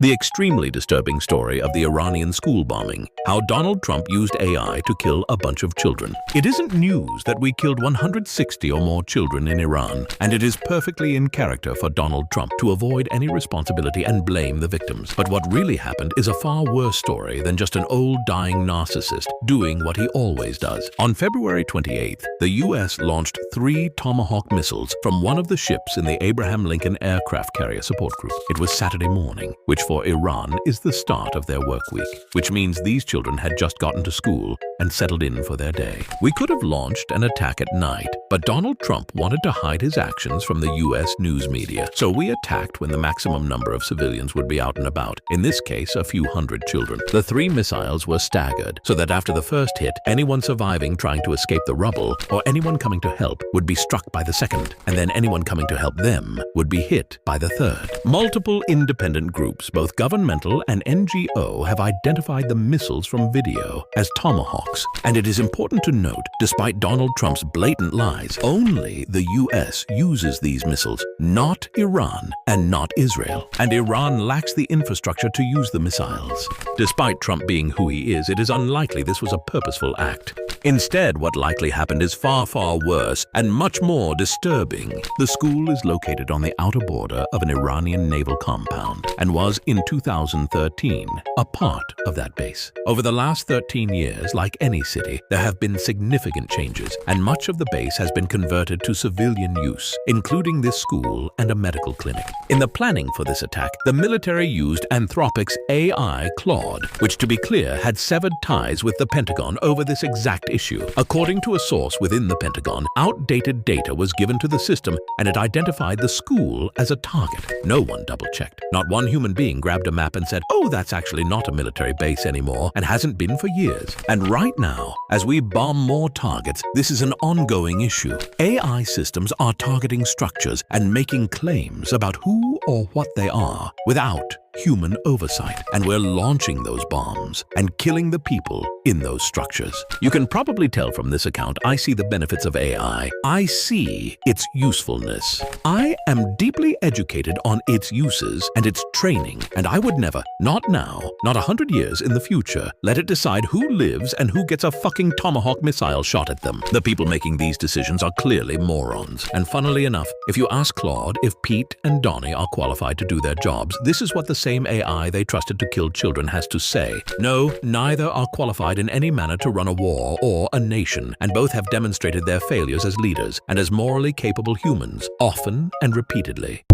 The extremely disturbing story of the Iranian school bombing, how Donald Trump used AI to kill a bunch of children. It isn't news that we killed 160 or more children in Iran, and it is perfectly in character for Donald Trump to avoid any responsibility and blame the victims. But what really happened is a far worse story than just an old dying narcissist doing what he always does. On February 28th, the U.S. launched 3 Tomahawk missiles from one of the ships in the Abraham Lincoln Aircraft Carrier Support Group. It was Saturday morning, which for Iran is the start of their work week, which means these children had just gotten to school and settled in for their day. We could have launched an attack at night, but Donald Trump wanted to hide his actions from the U.S. news media, so we attacked when the maximum number of civilians would be out and about, in this case a few hundred children. The 3 missiles were staggered, so that after the first hit, anyone surviving trying to escape the rubble or anyone coming to help would be struck by the second, and then anyone coming to help them would be hit by the third. Multiple independent groups, both governmental and NGO, have identified the missiles from video as Tomahawks. And it is important to note, despite Donald Trump's blatant lies, only the US uses these missiles, not Iran and not Israel. And Iran lacks the infrastructure to use the missiles. Despite Trump being who he is, it is unlikely this was a purposeful act. Instead, what likely happened is far, far worse and much more disturbing. The school is located on the outer border of an Iranian naval compound and was, in 2013, a part of that base. Over the last 13 years, like any city, there have been significant changes, and much of the base has been converted to civilian use, including this school and a medical clinic. In the planning for this attack, the military used Anthropic's AI Claude, which, to be clear, had severed ties with the Pentagon over this exact issue. According to a source within the Pentagon, outdated data was given to the system and it identified the school as a target. No one double-checked. Not one human being grabbed a map and said, "Oh, that's actually not a military base anymore," and hasn't been for years. And right now, as we bomb more targets, this is an ongoing issue. AI systems are targeting structures and making claims about who or what they are without human oversight, and we're launching those bombs and killing the people in those structures. You can probably tell from this account I see the benefits of AI. I see its usefulness. I am deeply educated on its uses and its training, and I would never, not now, not 100 years in the future, let it decide who lives and who gets a fucking Tomahawk missile shot at them. The people making these decisions are clearly morons. And funnily enough, if you ask Claude if Pete and Donnie are qualified to do their jobs, this is what the same AI they trusted to kill children has to say. No, neither are qualified in any manner to run a war or a nation, and both have demonstrated their failures as leaders and as morally capable humans, often and repeatedly.